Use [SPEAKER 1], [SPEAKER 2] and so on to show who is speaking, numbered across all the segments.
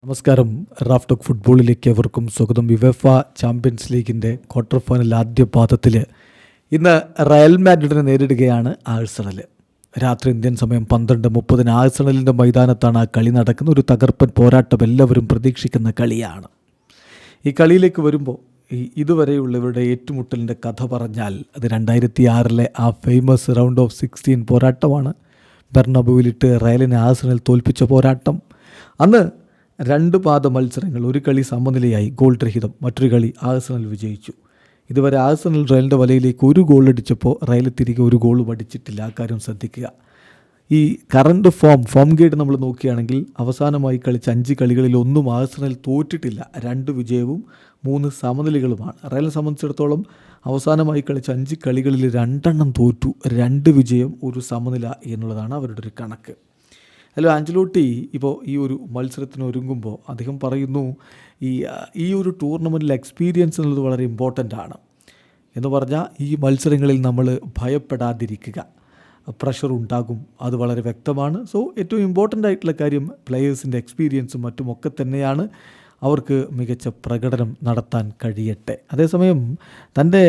[SPEAKER 1] നമസ്കാരം. Raf talk ഫുട്ബോളിലേക്ക് എവർക്കും സ്വാഗതം. യുവേഫ ചാമ്പ്യൻസ് ലീഗിൻ്റെ ക്വാർട്ടർ ഫൈനൽ ആദ്യ പാദത്തിൽ ഇന്ന് റയൽ മാഡ്രിഡിനെ നേരിടുകയാണ് ആഴ്സണൽ. രാത്രി ഇന്ത്യൻ സമയം 12:30 ആഴ്സണലിൻ്റെ മൈതാനത്താണ് ആ കളി നടക്കുന്ന. ഒരു തകർപ്പൻ പോരാട്ടം എല്ലാവരും പ്രതീക്ഷിക്കുന്ന കളിയാണ്. ഈ കളിയിലേക്ക് വരുമ്പോൾ ഇതുവരെയുള്ള ഇവരുടെ ഏറ്റുമുട്ടലിൻ്റെ കഥ പറഞ്ഞാൽ അത് 2006 ആ ഫേമസ് റൗണ്ട് ഓഫ് 16 പോരാട്ടമാണ്. ബെർണബൂവിലിട്ട് റയലിനെ ആഴ്സണൽ തോൽപ്പിച്ച പോരാട്ടം. അന്ന് 2 പാദ മത്സരങ്ങൾ, ഒരു കളി സമനിലയായി ഗോൾ രഹിതം, മറ്റൊരു കളി ആഴ്സണൽ വിജയിച്ചു. ഇതുവരെ ആഴ്സണൽ റയലിൻ്റെ വലയിലേക്ക് ഒരു ഗോൾ അടിച്ചപ്പോൾ റയൽ തിരികെ ഒരു ഗോളും അടിച്ചിട്ടില്ല. ആ കാര്യം ശ്രദ്ധിക്കുക. ഈ കറണ്ട് ഫോം ഗേഡ് നമ്മൾ നോക്കുകയാണെങ്കിൽ അവസാനമായി കളിച്ച 5 കളികളിൽ ഒന്നും ആഴ്സണൽ തോറ്റിട്ടില്ല. 2 വിജയവും 3 സമനിലകളുമാണ്. റയലിനെ സംബന്ധിച്ചിടത്തോളം അവസാനമായി കളിച്ച 5 കളികളിൽ 2 തോറ്റു, 2 വിജയം, 1 സമനില എന്നുള്ളതാണ് അവരുടെ ഒരു കണക്ക്. ഹലോ, ആഞ്ചലോട്ടി ഇപ്പോൾ ഈ ഒരു മത്സരത്തിന് ഒരുങ്ങുമ്പോൾ അദ്ദേഹം പറയുന്നു ഈ ഒരു ടൂർണമെൻറ്റിൽ എക്സ്പീരിയൻസ് എന്നുള്ളത് വളരെ ഇമ്പോർട്ടൻ്റ് ആണ് എന്ന് പറഞ്ഞാൽ ഈ മത്സരങ്ങളിൽ നമ്മൾ ഭയപ്പെടാതിരിക്കുക. പ്രഷർ ഉണ്ടാകും, അത് വളരെ വ്യക്തമാണ്. സോ ഏറ്റവും ഇമ്പോർട്ടൻ്റ് ആയിട്ടുള്ള കാര്യം പ്ലെയേഴ്സിൻ്റെ എക്സ്പീരിയൻസും മറ്റുമൊക്കെ തന്നെയാണ്. അവർക്ക് മികച്ച പ്രകടനം നടത്താൻ കഴിയട്ടെ. അതേസമയം തൻ്റെ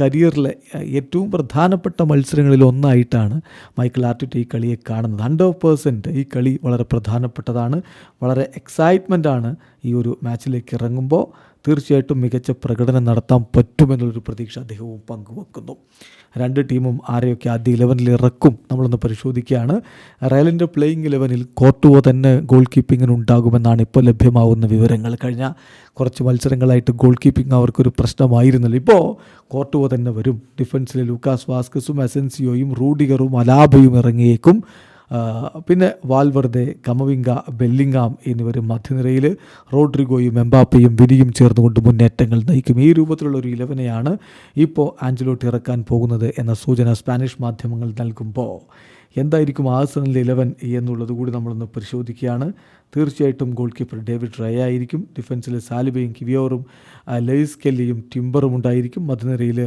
[SPEAKER 1] കരിയറിലെ ഏറ്റവും പ്രധാനപ്പെട്ട മത്സരങ്ങളിൽ ഒന്നായിട്ടാണ് മൈക്കൽ ആർട്ടിറ്റ ഈ കളിയെ കാണുന്നത്. 100% ഈ കളി വളരെ പ്രധാനപ്പെട്ടതാണ്. വളരെ എക്സൈറ്റ്മെൻറ്റാണ് ഈ ഒരു മാച്ചിലേക്ക് ഇറങ്ങുമ്പോൾ. തീർച്ചയായിട്ടും മികച്ച പ്രകടനം നടത്താൻ പറ്റുമെന്നുള്ളൊരു പ്രതീക്ഷ അദ്ദേഹവും പങ്കുവെക്കുന്നു. 2 ടീമും ആരെയൊക്കെ ആദ്യ 11 ഇറക്കും നമ്മളൊന്ന് പരിശോധിക്കുകയാണ്. റയലിൻ്റെ പ്ലേയിങ് 11 കോർട്ടുവോ തന്നെ ഗോൾ കീപ്പിങ്ങിന് ഉണ്ടാകുമെന്നാണ് ഇപ്പോൾ ലഭ്യമാവുന്ന വിവരങ്ങൾ. കഴിഞ്ഞ കുറച്ച് മത്സരങ്ങളായിട്ട് ഗോൾ കീപ്പിംഗ് അവർക്കൊരു പ്രശ്നമായിരുന്നല്ലോ. ഇപ്പോൾ കോർട്ടുവോ തന്നെ വരും. ഡിഫൻസിൽ ലൂക്കാസ് വാസ്കസും അസെൻസിയോയും റൂഡിഗറും അലാബയും ഇറങ്ങിയേക്കും. പിന്നെ വാൽവർദെ, കമവിംഗ, ബെല്ലിംഗാം എന്നിവരും മധ്യനിരയിൽ, റോഡ്രിഗോയും എംബാപ്പയും വിനിയും ചേർന്നുകൊണ്ട് മുന്നേറ്റങ്ങൾ നയിക്കും. ഈ രൂപത്തിലുള്ള ഒരു 11നെയാണ് ഇപ്പോൾ ആഞ്ചലോട്ടി ഇറക്കാൻ പോകുന്നത് എന്ന സൂചന സ്പാനിഷ് മാധ്യമങ്ങൾ നൽകുമ്പോൾ എന്തായിരിക്കും ആഴ്സണലിൻ്റെ 11 എന്നുള്ളത് കൂടി നമ്മളൊന്ന് പരിശോധിക്കുകയാണ്. തീർച്ചയായിട്ടും ഗോൾ കീപ്പർ ഡേവിഡ് റയ ആയിരിക്കും. ഡിഫൻസിൽ സാലിബയും കിവിയോറും ലെയ്സ് കെല്ലിയും ടിംബറും ഉണ്ടായിരിക്കും. മധ്യനിരയിൽ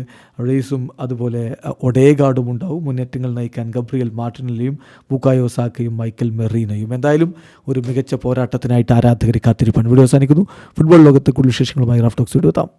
[SPEAKER 1] റെയ്സും അതുപോലെ ഒഡേഗാർഡും ഉണ്ടാവും. മുന്നേറ്റങ്ങൾ നയിക്കാൻ ഗബ്രിയൽ മാർട്ടിനെല്ലിയും ബുക്കായോ സാക്കയും മൈക്കൽ മെറീനയും. എന്തായാലും ഒരു മികച്ച പോരാട്ടത്തിനായിട്ട് ആരാധകരെ കാത്തിരിപ്പാണ്. വീഡിയോ അവസാനിക്കുന്നു. ഫുട്ബോൾ ലോകത്തെ കൂടുതൽ വിശേഷങ്ങളുമായി റാഫ് ടോക്സ് വീഡിയോ എത്താം.